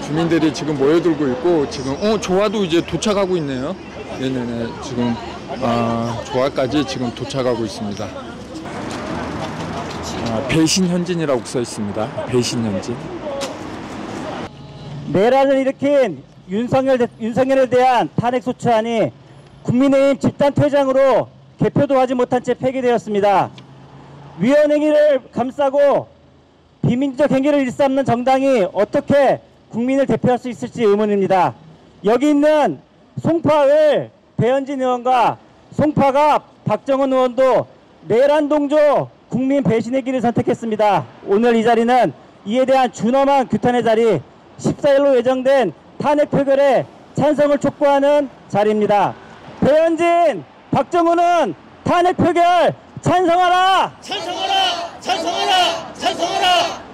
주민들이 지금 모여들고 있고 지금 조화도 이제 도착하고 있네요. 네네네. 지금 조화까지 지금 도착하고 있습니다. 배신 현진이라고 써 있습니다. 배신 현진. 내란을 일으킨 윤석열에 대한 탄핵 소추안이 국민의힘 집단 퇴장으로 개표도 하지 못한 채 폐기되었습니다. 위헌행위를 감싸고 비민주적 행위를 일삼는 정당이 어떻게 국민을 대표할 수 있을지 의문입니다. 여기 있는 송파을 배현진 의원과 송파갑 박정은 의원도 내란 동조 국민 배신의 길을 선택했습니다. 오늘 이 자리는 이에 대한 준엄한 규탄의 자리, 14일로 예정된 탄핵 표결에 찬성을 촉구하는 자리입니다. 배현진, 박정은은 탄핵 표결 찬성하라! 찬성하라! 찬성하라! 찬성하라!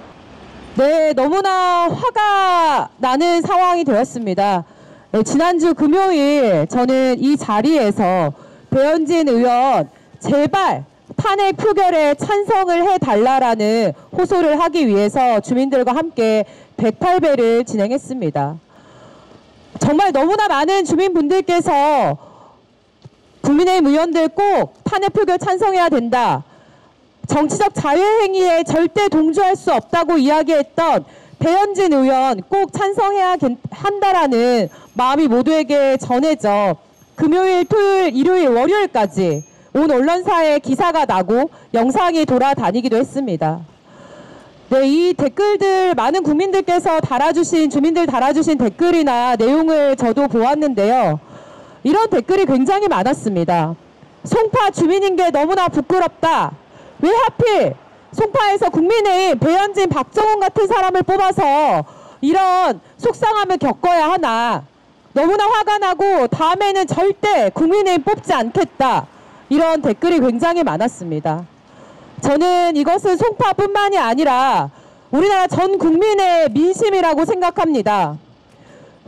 네, 너무나 화가 나는 상황이 되었습니다. 네, 지난주 금요일 저는 이 자리에서 배현진 의원 제발 탄핵 표결에 찬성을 해달라라는 호소를 하기 위해서 주민들과 함께 108배를 진행했습니다. 정말 너무나 많은 주민분들께서 국민의힘 의원들 꼭 탄핵 표결 찬성해야 된다. 정치적 자유행위에 절대 동조할 수 없다고 이야기했던 배현진 의원 꼭 찬성해야 한다라는 마음이 모두에게 전해져 금요일, 토요일, 일요일, 월요일까지 온 언론사에 기사가 나고 영상이 돌아다니기도 했습니다. 네, 이 댓글들 많은 국민들께서 주민들 달아주신 댓글이나 내용을 저도 보았는데요. 이런 댓글이 굉장히 많았습니다. 송파 주민인 게 너무나 부끄럽다. 왜 하필 송파에서 국민의힘 배현진, 박정은 같은 사람을 뽑아서 이런 속상함을 겪어야 하나. 너무나 화가 나고 다음에는 절대 국민의힘 뽑지 않겠다. 이런 댓글이 굉장히 많았습니다. 저는 이것은 송파뿐만이 아니라 우리나라 전 국민의 민심이라고 생각합니다.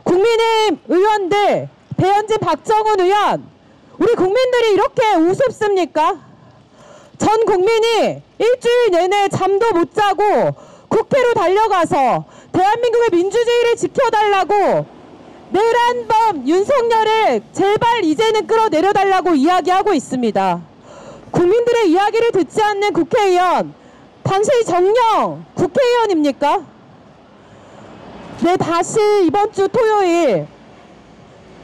국민의힘 의원들, 배현진, 박정은 의원, 우리 국민들이 이렇게 우습습니까? 전 국민이 일주일 내내 잠도 못 자고 국회로 달려가서 대한민국의 민주주의를 지켜달라고 내란범 윤석열을 제발 이제는 끌어내려달라고 이야기하고 있습니다. 국민들의 이야기를 듣지 않는 국회의원, 당신이 정녕 국회의원입니까? 네, 다시 이번 주 토요일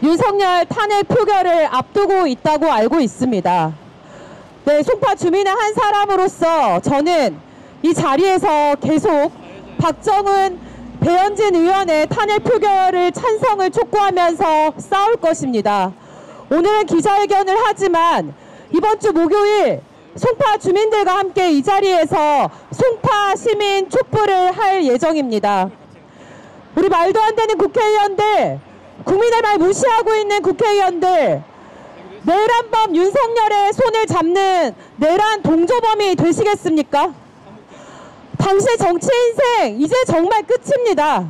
윤석열 탄핵 표결을 앞두고 있다고 알고 있습니다. 네, 송파 주민의 한 사람으로서 저는 이 자리에서 계속 박정은, 배현진 의원의 탄핵 표결을 찬성을 촉구하면서 싸울 것입니다. 오늘은 기자회견을 하지만 이번 주 목요일 송파 주민들과 함께 이 자리에서 송파 시민 촛불을 할 예정입니다. 우리 말도 안 되는 국회의원들, 국민의 말 무시하고 있는 국회의원들, 내란범 윤석열의 손을 잡는 내란 동조범이 되시겠습니까? 당신의 정치 인생 이제 정말 끝입니다.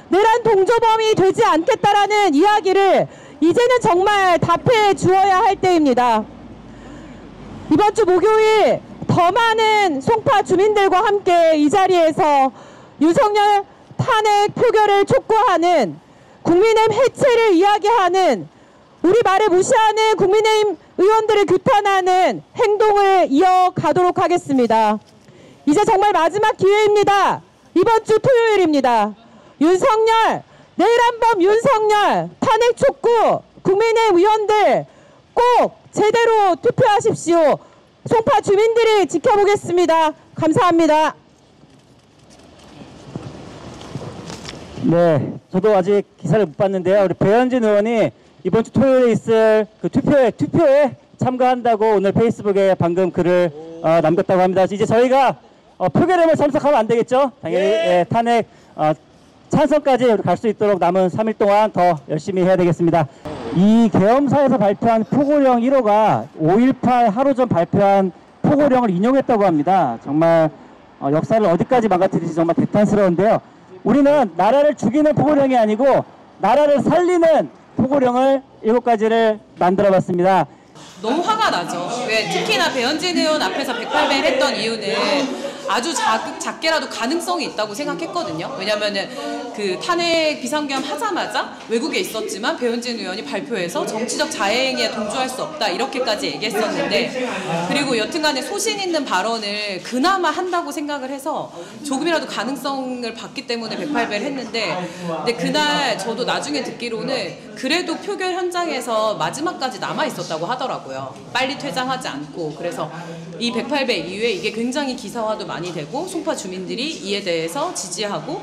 내란 동조범이 되지 않겠다라는 이야기를 이제는 정말 답해 주어야 할 때입니다. 이번 주 목요일 더 많은 송파 주민들과 함께 이 자리에서 윤석열 탄핵 표결을 촉구하는, 국민의힘 해체를 이야기하는, 우리 말을 무시하는 국민의힘 의원들을 규탄하는 행동을 이어가도록 하겠습니다. 이제 정말 마지막 기회입니다. 이번 주 토요일입니다. 윤석열, 내란범 윤석열 탄핵 촉구, 국민의힘 의원들 꼭 제대로 투표하십시오. 송파 주민들이 지켜보겠습니다. 감사합니다. 네, 저도 아직 기사를 못 봤는데요. 우리 배현진 의원이 이번 주 토요일에 있을 그 투표에 참가한다고 오늘 페이스북에 방금 글을 남겼다고 합니다. 이제 저희가 표결에만 참석하면 안 되겠죠? 당연히 예, 탄핵 찬성까지 갈 수 있도록 남은 3일 동안 더 열심히 해야 되겠습니다. 이 계엄사에서 발표한 포고령 1호가 5.18 하루 전 발표한 포고령을 인용했다고 합니다. 정말 역사를 어디까지 망가뜨릴지 정말 대탄스러운데요. 우리는 나라를 죽이는 포고령이 아니고 나라를 살리는 포고령을 7가지를 만들어봤습니다. 너무 화가 나죠. 왜 특히나 배현진 의원 앞에서 108배를 했던 이유는 아주 작게라도 가능성이 있다고 생각했거든요. 왜냐면은 그 탄핵 비상계엄 하자마자 외국에 있었지만 배현진 의원이 발표해서 정치적 자해행위에 동조할 수 없다 이렇게까지 얘기했었는데, 그리고 여튼간에 소신 있는 발언을 그나마 한다고 생각을 해서 조금이라도 가능성을 봤기 때문에 108배를 했는데, 근데 그날 저도 나중에 듣기로는 그래도 표결 현장에서 마지막까지 남아 있었다고 하더라고요. 빨리 퇴장하지 않고. 그래서 이 108배 이후에 이게 굉장히 기사화도 많이 되고 송파 주민들이 이에 대해서 지지하고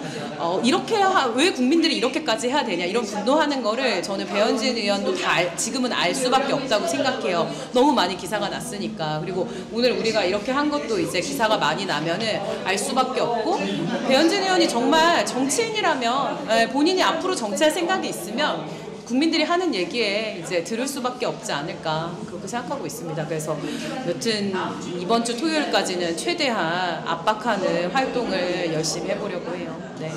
이렇게 왜 국민들이 이렇게까지 해야 되냐 이런 분노하는 거를 저는 배현진 의원도 다 지금은 알 수밖에 없다고 생각해요. 너무 많이 기사가 났으니까. 그리고 오늘 우리가 이렇게 한 것도 이제 기사가 많이 나면은 알 수밖에 없고, 배현진 의원이 정말 정치인이라면 본인이 앞으로 정치할 생각이 있으면 국민들이 하는 얘기에 이제 들을 수밖에 없지 않을까 그렇게 생각하고 있습니다. 그래서 여튼 이번 주 토요일까지는 최대한 압박하는 활동을 열심히 해보려고 해요. 네.